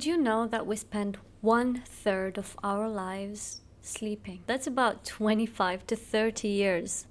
Did you know that we spend 1/3 of our lives sleeping? That's about 25 to 30 years.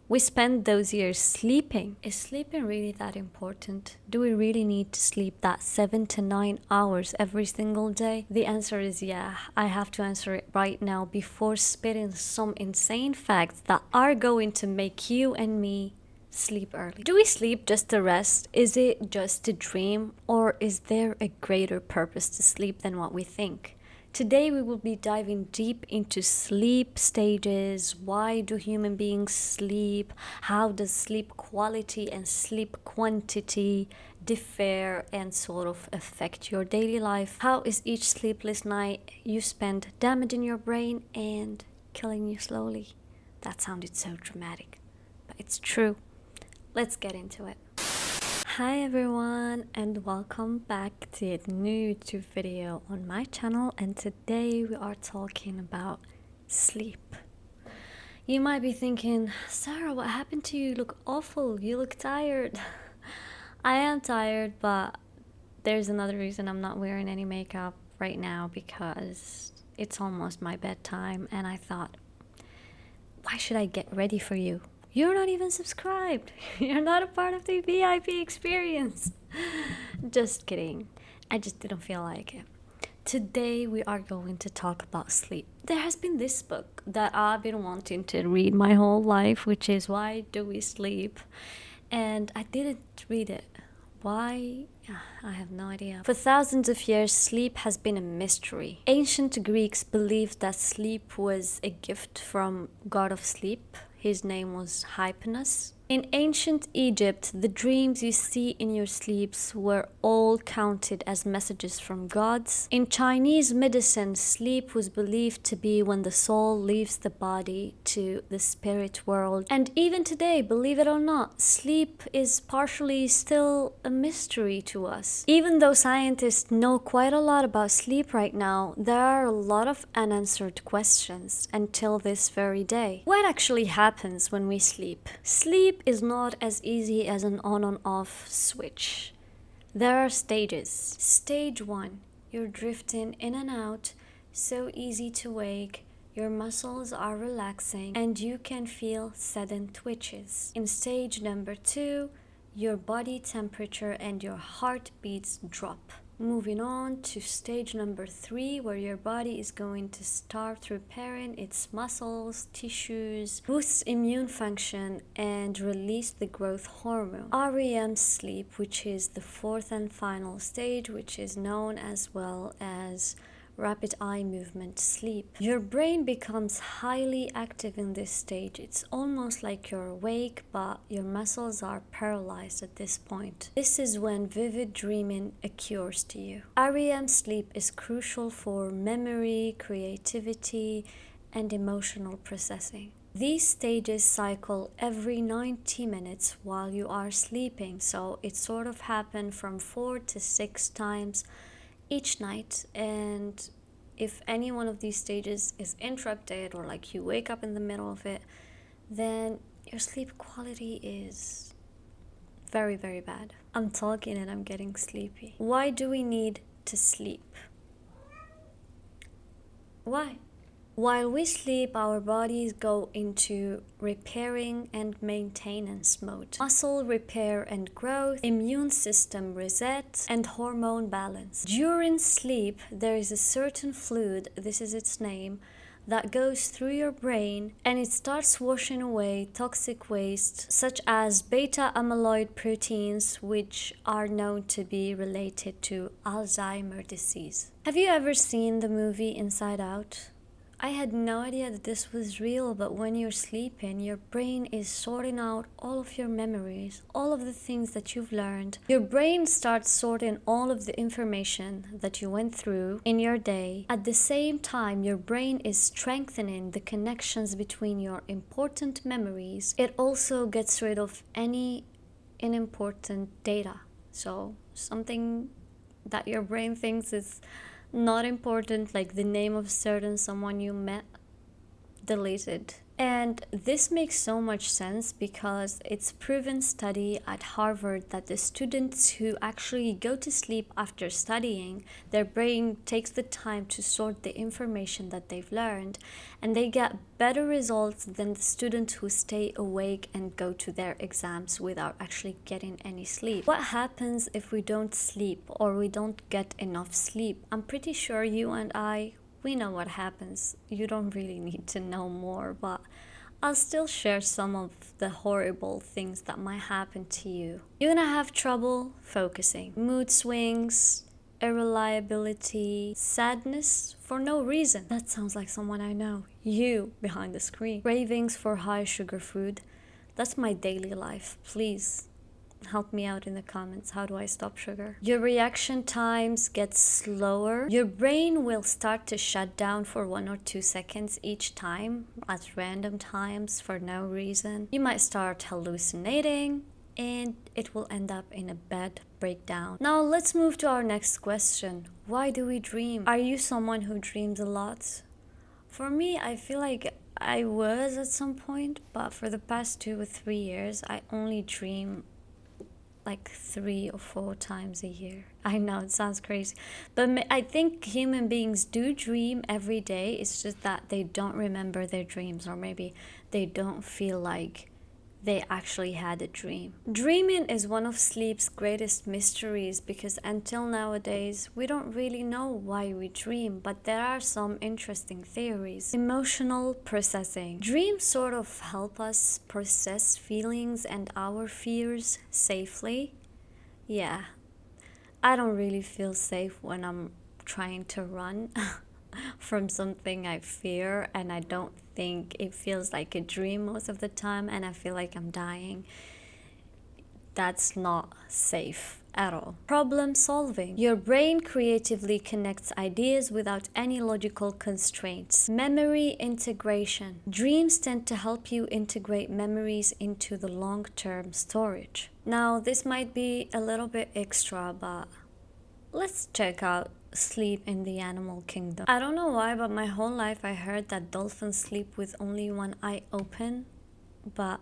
We spend those years sleeping. Is sleeping really that important? Do we really need to sleep that 7 to 9 hours every single day? The answer is yeah. I have to answer it right now before spitting some insane facts that are going to make you and me sleep early. Do we sleep just to rest? Is it just to dream? Or is there a greater purpose to sleep than what we think? Today we will be diving deep into sleep stages. Why do human beings sleep? How does sleep quality and sleep quantity differ and sort of affect your daily life? How is each sleepless night you spend damaging your brain and killing you slowly? That sounded so dramatic, but it's true. Let's get into it. Hi everyone and welcome back to a new YouTube video on my channel, and today we are talking about sleep. You might be thinking, Sarah, what happened to you? You look awful, you look tired. I am tired, but there's another reason I'm not wearing any makeup right now, because it's almost my bedtime and I thought, why should I get ready for you? You're not even subscribed. You're not a part of the VIP experience. Just kidding. I just didn't feel like it. Today we are going to talk about sleep. There has been this book that I've been wanting to read my whole life, which is Why Do We Sleep? And I didn't read it. Why? I have no idea. For thousands of years, sleep has been a mystery. Ancient Greeks believed that sleep was a gift from god of sleep. His name was Hypnos. In ancient Egypt, the dreams you see in your sleeps were all counted as messages from gods. In Chinese medicine, sleep was believed to be when the soul leaves the body to the spirit world. And even today, believe it or not, sleep is partially still a mystery to us. Even though scientists know quite a lot about sleep right now, there are a lot of unanswered questions until this very day. What actually happens when we sleep? Sleep is not as easy as an on and off switch. There are stages. Stage 1, you're drifting in and out, so easy to wake, your muscles are relaxing, and you can feel sudden twitches. In stage number 2, your body temperature and your heartbeats drop. Moving on to stage number 3, where your body is going to start repairing its muscles, tissues, boosts immune function, and release the growth hormone. REM sleep, which is the 4th and final stage, which is known as well as rapid eye movement sleep. Your brain becomes highly active in this stage. It's almost like you're awake, but your muscles are paralyzed at this point. This is when vivid dreaming occurs to you. REM sleep is crucial for memory, creativity, and emotional processing. These stages cycle every 90 minutes while you are sleeping, so it sort of happens from 4 to 6 times each night. And if any one of these stages is interrupted, or like you wake up in the middle of it, then your sleep quality is very, very bad. I'm talking and I'm getting sleepy. Why do we need to sleep? Why? While we sleep, our bodies go into repairing and maintenance mode. Muscle repair and growth, immune system reset, and hormone balance. During sleep, there is a certain fluid, this is its name, that goes through your brain, and it starts washing away toxic waste such as beta amyloid proteins, which are known to be related to Alzheimer's disease. Have you ever seen the movie Inside Out? I had no idea that this was real, but when you're sleeping, your brain is sorting out all of your memories, all of the things that you've learned. Your brain starts sorting all of the information that you went through in your day. At the same time, your brain is strengthening the connections between your important memories. It also gets rid of any unimportant data. So something that your brain thinks is not important, like the name of certain someone you met, deleted. And this makes so much sense because it's proven study at Harvard that the students who actually go to sleep after studying, their brain takes the time to sort the information that they've learned, and they get better results than the students who stay awake and go to their exams without actually getting any sleep. What happens if we don't sleep or we don't get enough sleep? I'm pretty sure you and we know what happens. You don't really need to know more, but I'll still share some of the horrible things that might happen to you. You're gonna have trouble focusing, mood swings, irreliability, sadness for no reason. That sounds like someone I know. You behind the screen. Cravings for high sugar food. That's my daily life. Please help me out in the comments. How do I stop sugar? Your reaction times get slower. Your brain will start to shut down for 1 or 2 seconds each time at random times for no reason. You might start hallucinating and it will end up in a bad breakdown. Now let's move to our next question. Why do we dream? Are you someone who dreams a lot? For me, I feel like I was at some point, but for the past 2 or 3 years, I only dream like 3 or 4 times a year. I know it sounds crazy, but I think human beings do dream every day. It's just that they don't remember their dreams, or maybe they don't feel like they actually had a dream. Dreaming is one of sleep's greatest mysteries because until nowadays we don't really know why we dream, but there are some interesting theories. Emotional processing. Dreams sort of help us process feelings and our fears safely. Yeah, I don't really feel safe when I'm trying to run from something I fear, and I don't think it feels like a dream most of the time, and I feel like I'm dying. That's not safe at all. Problem solving. Your brain creatively connects ideas without any logical constraints. Memory integration. Dreams tend to help you integrate memories into the long-term storage. Now, this might be a little bit extra, but let's check out sleep in the animal kingdom. I don't know why, but my whole life I heard that dolphins sleep with only one eye open, but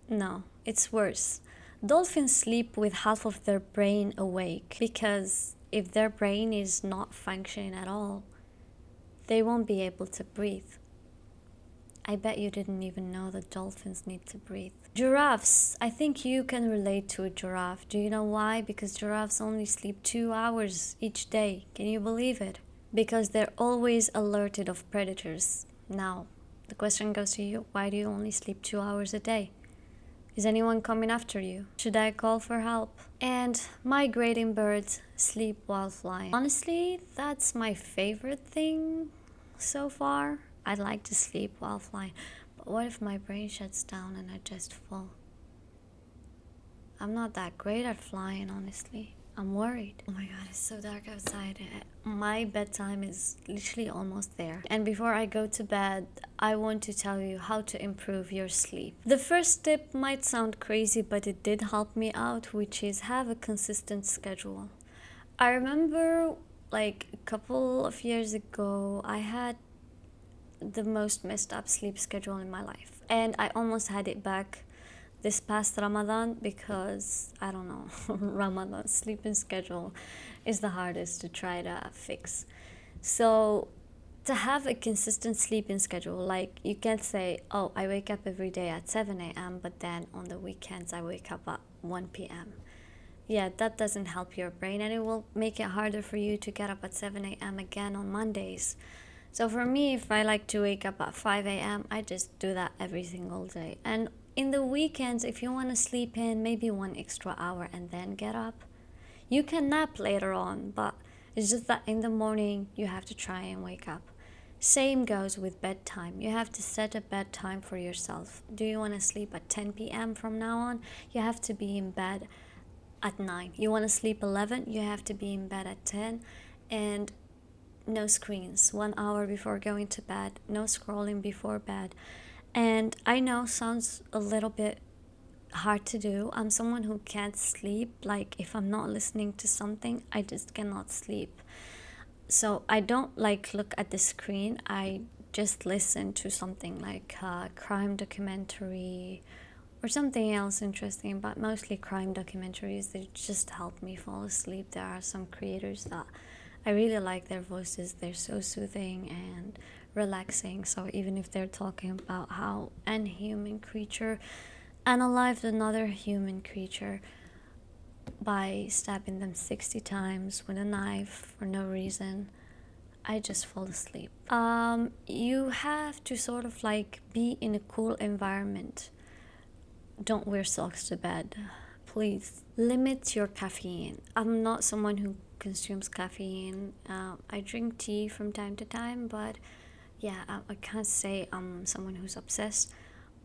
no, it's worse. Dolphins sleep with half of their brain awake because if their brain is not functioning at all, they won't be able to breathe. I bet you didn't even know that dolphins need to breathe. Giraffes. I think you can relate to a giraffe. Do you know why? Because giraffes only sleep 2 hours each day. Can you believe it? Because they're always alerted of predators. Now, the question goes to you. Why do you only sleep 2 hours a day? Is anyone coming after you? Should I call for help? And migrating birds sleep while flying. Honestly, that's my favorite thing so far. I'd like to sleep while flying, but what if my brain shuts down and I just fall? I'm not that great at flying, honestly. I'm worried. Oh my god, it's so dark outside. My bedtime is literally almost there. And before I go to bed, I want to tell you how to improve your sleep. The first tip might sound crazy, but it did help me out, which is have a consistent schedule. I remember like a couple of years ago, I had the most messed up sleep schedule in my life, and I almost had it back this past Ramadan because I don't know, Ramadan sleeping schedule is the hardest to try to fix. So to have a consistent sleeping schedule, like you can't say, oh, I wake up every day at 7 a.m. but then on the weekends I wake up at 1 p.m. Yeah, that doesn't help your brain, and it will make it harder for you to get up at 7 a.m. again on Mondays. So for me, if I like to wake up at 5 a.m., I just do that every single day. And in the weekends, if you want to sleep in maybe 1 extra hour and then get up, you can nap later on, but it's just that in the morning, you have to try and wake up. Same goes with bedtime. You have to set a bedtime for yourself. Do you want to sleep at 10 p.m. from now on? You have to be in bed at 9. You want to sleep 11? You have to be in bed at 10. And no screens 1 hour before going to bed, no scrolling before bed. And I know sounds a little bit hard to do. I'm someone who can't sleep. Like if I'm not listening to something, I just cannot sleep. So I don't like look at the screen. I just listen to something like a crime documentary or something else interesting, but mostly crime documentaries. They just help me fall asleep. There are some creators that I really like their voices. They're so soothing and relaxing. So even if they're talking about how an human creature unalived another human creature by stabbing them 60 times with a knife for no reason, I just fall asleep. You have to sort of like be in a cool environment. Don't wear socks to bed. Please limit your caffeine. I'm not someone who consumes caffeine. I drink tea from time to time, but yeah, I can't say I'm someone who's obsessed.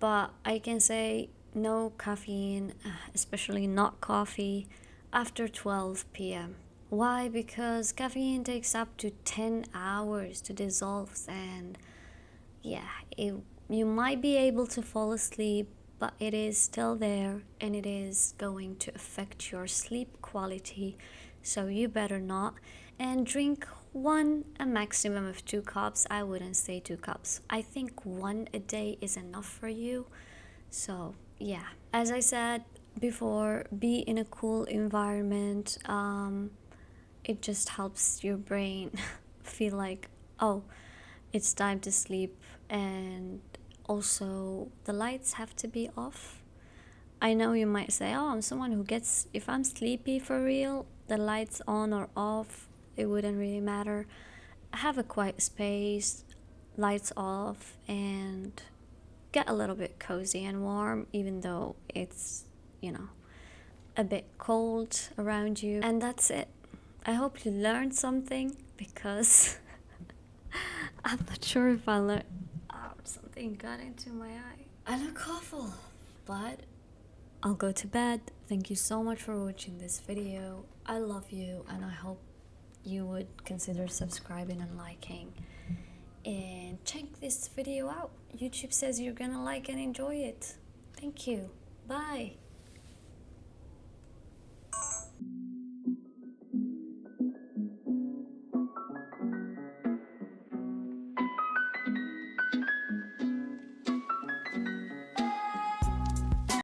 But I can say no caffeine, especially not coffee, after 12 p.m. Why? Because caffeine takes up to 10 hours to dissolve, and yeah, you might be able to fall asleep, but it is still there and it is going to affect your sleep quality. So you better not. And drink a maximum of 2 cups. I wouldn't say 2 cups. I think one a day is enough for you. So yeah, as I said before, be in a cool environment. It just helps your brain feel like, oh, it's time to sleep. And also the lights have to be off. I know you might say, oh, I'm someone who gets, if I'm sleepy for real, the lights on or off, it wouldn't really matter. Have a quiet space, lights off, and get a little bit cozy and warm, even though it's, you know, a bit cold around you. And that's it. I hope you learned something, because I'm not sure if I learned. Oh, something got into my eye. I look awful, but I'll go to bed. Thank you so much for watching this video. I love you, and I hope you would consider subscribing and liking. And check this video out. YouTube says you're gonna like and enjoy it. Thank you. Bye.